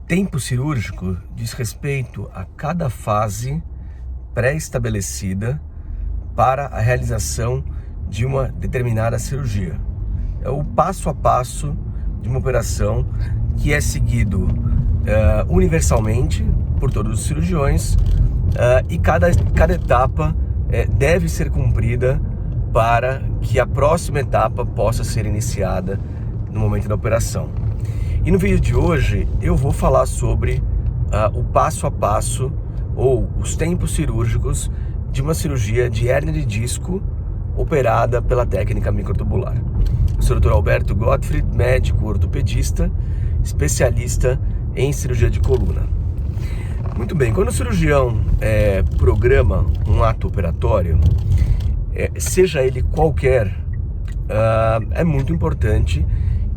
Tempo cirúrgico diz respeito a cada fase pré-estabelecida para a realização de uma determinada cirurgia. É o passo a passo de uma operação que é seguido universalmente por todos os cirurgiões e cada etapa deve ser cumprida para que a próxima etapa possa ser iniciada no momento da operação. E no vídeo de hoje eu vou falar sobre o passo a passo ou os tempos cirúrgicos de uma cirurgia de hérnia de disco operada pela técnica microtubular. Eu sou o Dr. Alberto Gottfried, médico ortopedista, especialista em cirurgia de coluna. Muito bem, quando o cirurgião programa um ato operatório, seja ele qualquer, é muito importante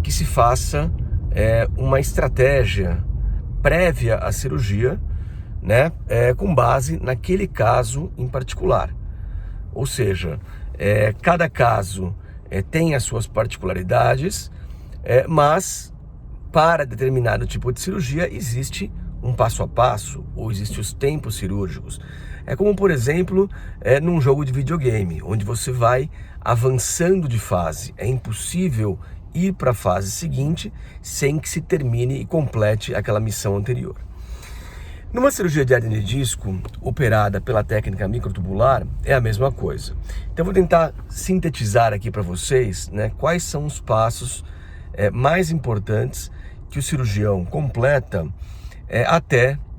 que se faça uma estratégia prévia à cirurgia, né, com base naquele caso em particular. Ou seja, cada caso tem as suas particularidades, mas para determinado tipo de cirurgia existe um passo a passo, ou existem os tempos cirúrgicos. É como, por exemplo, num jogo de videogame, onde você vai avançando de fase. É impossível ir para a fase seguinte sem que se termine e complete aquela missão anterior. Numa cirurgia de hérnia de disco operada pela técnica microtubular é a mesma coisa. Então eu vou tentar sintetizar aqui para vocês, né, quais são os passos mais importantes que o cirurgião completa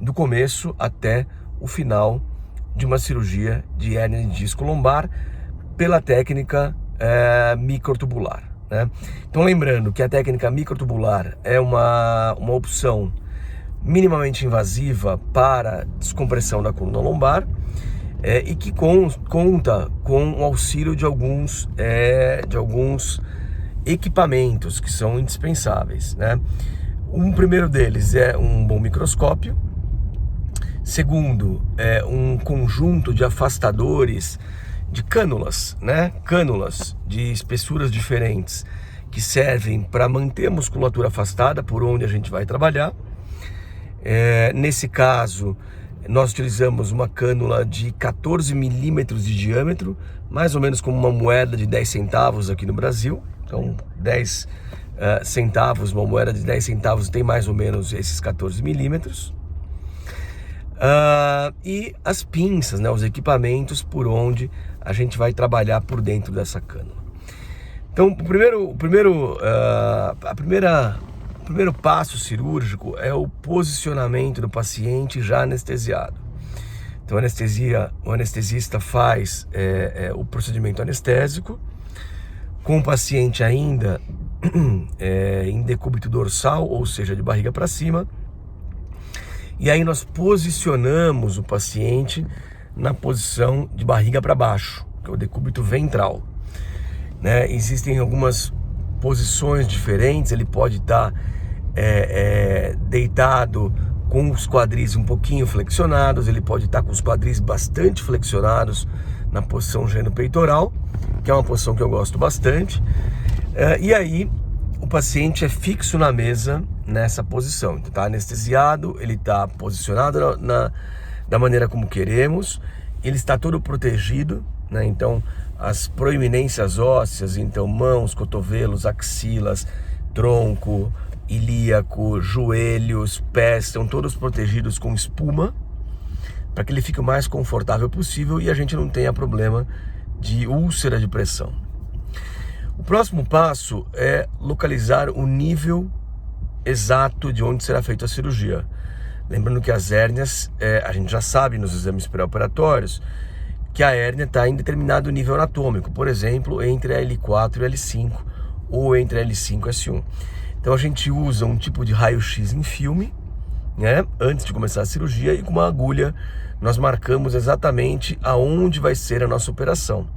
do começo até o final de uma cirurgia de hérnia de disco lombar pela técnica microtubular. Né? Então lembrando que a técnica microtubular é uma opção minimamente invasiva para descompressão da coluna lombar e que conta com o auxílio de alguns equipamentos que são indispensáveis. Né? Um primeiro deles é um bom microscópio. Segundo, é um conjunto de afastadores de cânulas, né? Cânulas de espessuras diferentes que servem para manter a musculatura afastada por onde a gente vai trabalhar. Nesse caso, nós utilizamos uma cânula de 14 milímetros de diâmetro, mais ou menos como uma moeda de 10 centavos aqui no Brasil. Então, 10 centavos, uma moeda de 10 centavos tem mais ou menos esses 14 milímetros. E as pinças, né, os equipamentos por onde a gente vai trabalhar por dentro dessa cânula. Então, o primeiro passo cirúrgico é o posicionamento do paciente já anestesiado. Então, o anestesista faz o procedimento anestésico com o paciente ainda em decúbito dorsal, ou seja, de barriga para cima. E aí nós posicionamos o paciente na posição de barriga para baixo, que é o decúbito ventral. Né? Existem algumas posições diferentes, ele pode estar deitado com os quadris um pouquinho flexionados, ele pode estar com os quadris bastante flexionados na posição geno-peitoral, que é uma posição que eu gosto bastante. E aí o paciente é fixo na mesa nessa posição. Então está anestesiado, ele está posicionado da maneira como queremos, ele está todo protegido, né? Então as proeminências ósseas, então mãos, cotovelos, axilas, tronco, ilíaco, joelhos, pés, estão todos protegidos com espuma, para que ele fique o mais confortável possível e a gente não tenha problema de úlcera de pressão. O próximo passo é localizar o nível exato de onde será feita a cirurgia. Lembrando que as hérnias, a gente já sabe nos exames pré-operatórios que a hérnia está em determinado nível anatômico, por exemplo, entre a L4 e a L5 ou entre a L5 e a S1. Então a gente usa um tipo de raio-x em filme, né, antes de começar a cirurgia, e com uma agulha nós marcamos exatamente aonde vai ser a nossa operação,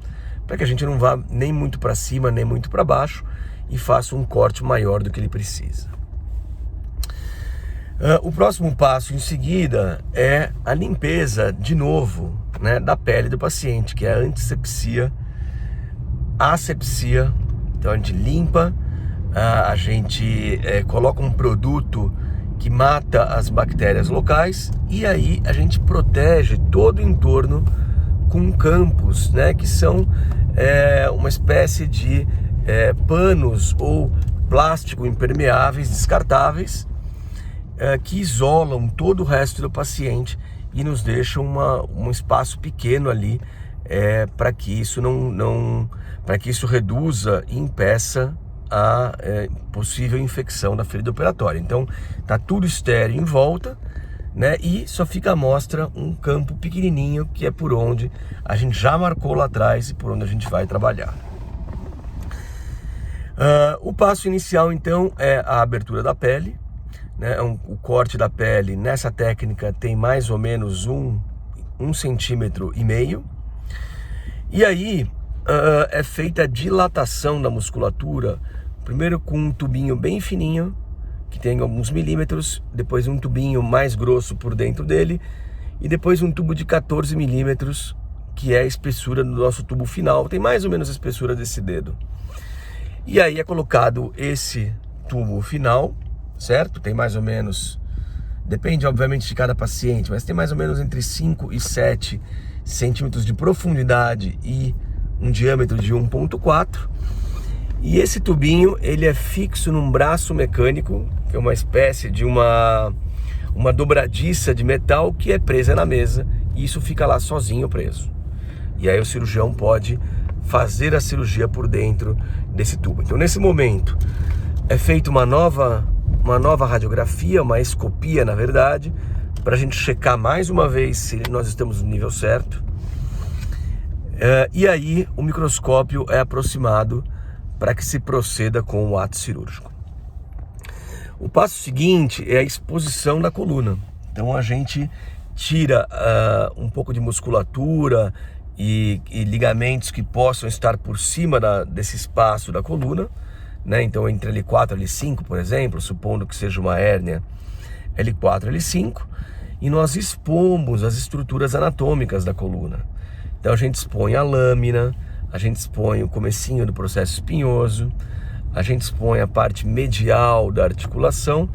para que a gente não vá nem muito para cima, nem muito para baixo e faça um corte maior do que ele precisa. O próximo passo em seguida é a limpeza de novo, né, da pele do paciente, que é a antisepsia, asepsia. Então a gente limpa, a gente coloca um produto que mata as bactérias locais, e aí a gente protege todo o entorno com campos, né, que são uma espécie de panos ou plástico impermeáveis, descartáveis, que isolam todo o resto do paciente e nos deixam um espaço pequeno ali para que isso para que isso reduza e impeça a possível infecção da ferida operatória. Então tá tudo estéril em volta, né? E só fica à mostra um campo pequenininho, que é por onde a gente já marcou lá atrás e por onde a gente vai trabalhar. O passo inicial então é a abertura da pele, né? O corte da pele nessa técnica tem mais ou menos 1,5 centímetro. E aí é feita a dilatação da musculatura, primeiro com um tubinho bem fininho, que tem alguns milímetros, depois um tubinho mais grosso por dentro dele, e depois um tubo de 14 milímetros, que é a espessura do nosso tubo final, tem mais ou menos a espessura desse dedo. E aí é colocado esse tubo final, certo? Tem mais ou menos, depende obviamente de cada paciente, mas tem mais ou menos entre 5 e 7 centímetros de profundidade e um diâmetro de 1,4. E esse tubinho, ele é fixo num braço mecânico, que é uma espécie de uma dobradiça de metal que é presa na mesa, e isso fica lá sozinho preso. E aí o cirurgião pode fazer a cirurgia por dentro desse tubo. Então nesse momento é feita uma nova radiografia, uma escopia na verdade, para a gente checar mais uma vez se nós estamos no nível certo. E aí o microscópio é aproximado para que se proceda com o ato cirúrgico. O passo seguinte é a exposição da coluna. Então a gente tira um pouco de musculatura e ligamentos que possam estar por cima desse espaço da coluna, né? Então entre L4 e L5, por exemplo, supondo que seja uma hérnia L4 e L5, e nós expomos as estruturas anatômicas da coluna. Então a gente expõe a lâmina, a gente expõe o comecinho do processo espinhoso, a gente expõe a parte medial da articulação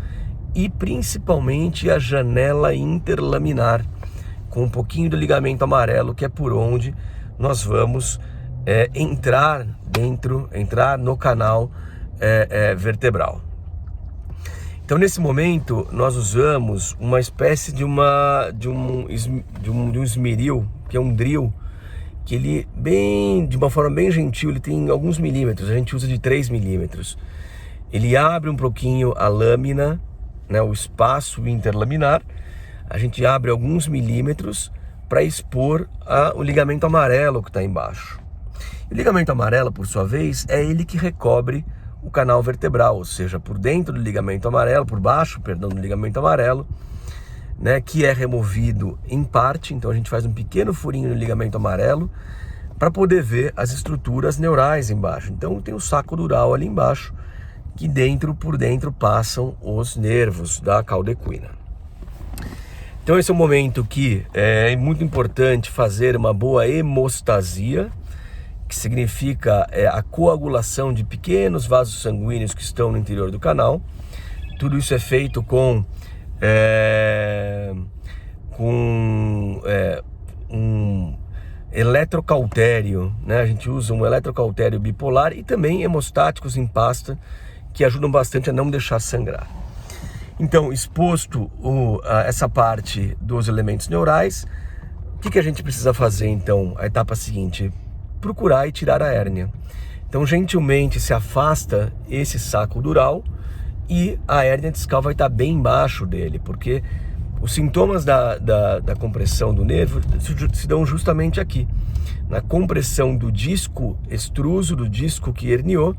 e principalmente a janela interlaminar, com um pouquinho do ligamento amarelo, que é por onde nós vamos entrar no canal vertebral. Então nesse momento nós usamos uma espécie de um esmeril, que é um drill, que ele de uma forma bem gentil, ele tem alguns milímetros, a gente usa de 3 milímetros. Ele abre um pouquinho a lâmina, né, o espaço interlaminar, a gente abre alguns milímetros para expor o ligamento amarelo que está embaixo. O ligamento amarelo, por sua vez, é ele que recobre o canal vertebral, ou seja, por dentro do ligamento amarelo, por baixo, perdão, do ligamento amarelo, né, que é removido em parte. Então a gente faz um pequeno furinho no ligamento amarelo para poder ver as estruturas neurais embaixo. Então tem o saco dural ali embaixo, que por dentro passam os nervos da cauda equina. Então esse é um momento que é muito importante fazer uma boa hemostasia, que significa a coagulação de pequenos vasos sanguíneos que estão no interior do canal. Tudo isso é feito com um eletrocautério, né? A gente usa um eletrocautério bipolar e também hemostáticos em pasta, que ajudam bastante a não deixar sangrar. Então, exposto essa parte dos elementos neurais, o que a gente precisa fazer então? A etapa seguinte: procurar e tirar a hérnia. Então, gentilmente se afasta esse saco dural e a hérnia discal vai estar bem embaixo dele, porque os sintomas da compressão do nervo se dão justamente aqui, na compressão do disco extruso, do disco que herniou,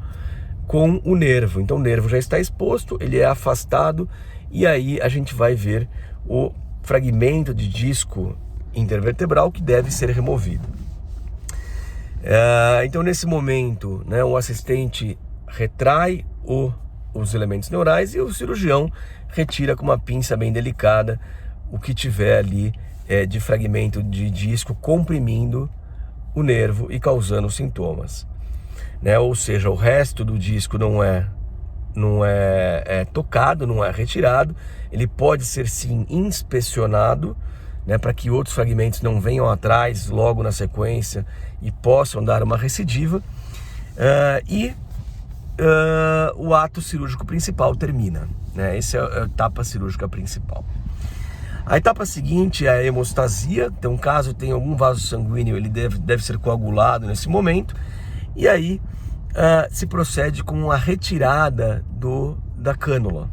com o nervo. Então o nervo já está exposto, ele é afastado, e aí a gente vai ver o fragmento de disco intervertebral que deve ser removido. Então nesse momento, né, o assistente retrai os elementos neurais e o cirurgião retira com uma pinça bem delicada o que tiver ali de fragmento de disco, comprimindo o nervo e causando sintomas, né? Ou seja, o resto do disco não não é tocado, não é retirado. Ele pode ser sim inspecionado, né, para que outros fragmentos não venham atrás logo na sequência e possam dar uma recidiva. O ato cirúrgico principal termina, né? Essa é a etapa cirúrgica principal. A etapa seguinte é a hemostasia. Então, caso tenha algum vaso sanguíneo, ele deve ser coagulado nesse momento. E aí se procede com a retirada da cânula.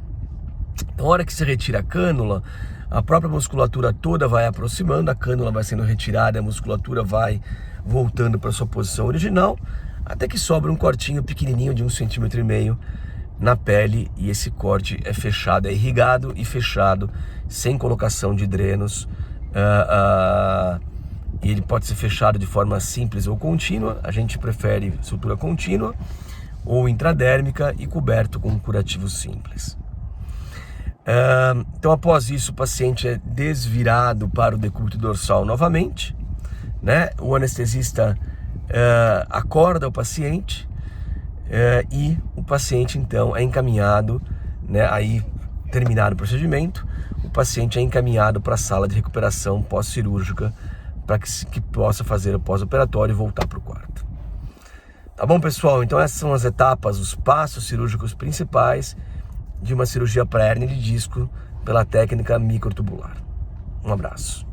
Na hora que se retira a cânula, a própria musculatura toda vai aproximando, a cânula vai sendo retirada, a musculatura vai voltando para sua posição original, até que sobra um cortinho pequenininho de 1,5 cm na pele, e esse corte é fechado, é irrigado e fechado, sem colocação de drenos. E ele pode ser fechado de forma simples ou contínua. A gente prefere sutura contínua ou intradérmica e coberto com um curativo simples. Então, após isso, o paciente é desvirado para o decúbito dorsal novamente, né? O anestesista acorda o paciente e o paciente então é encaminhado, né? Aí, terminado o procedimento, o paciente é encaminhado para a sala de recuperação pós-cirúrgica para que possa fazer o pós-operatório e voltar para o quarto. Tá bom, pessoal? Então essas são as etapas, os passos cirúrgicos principais de uma cirurgia para hérnia de disco pela técnica microtubular. Um abraço.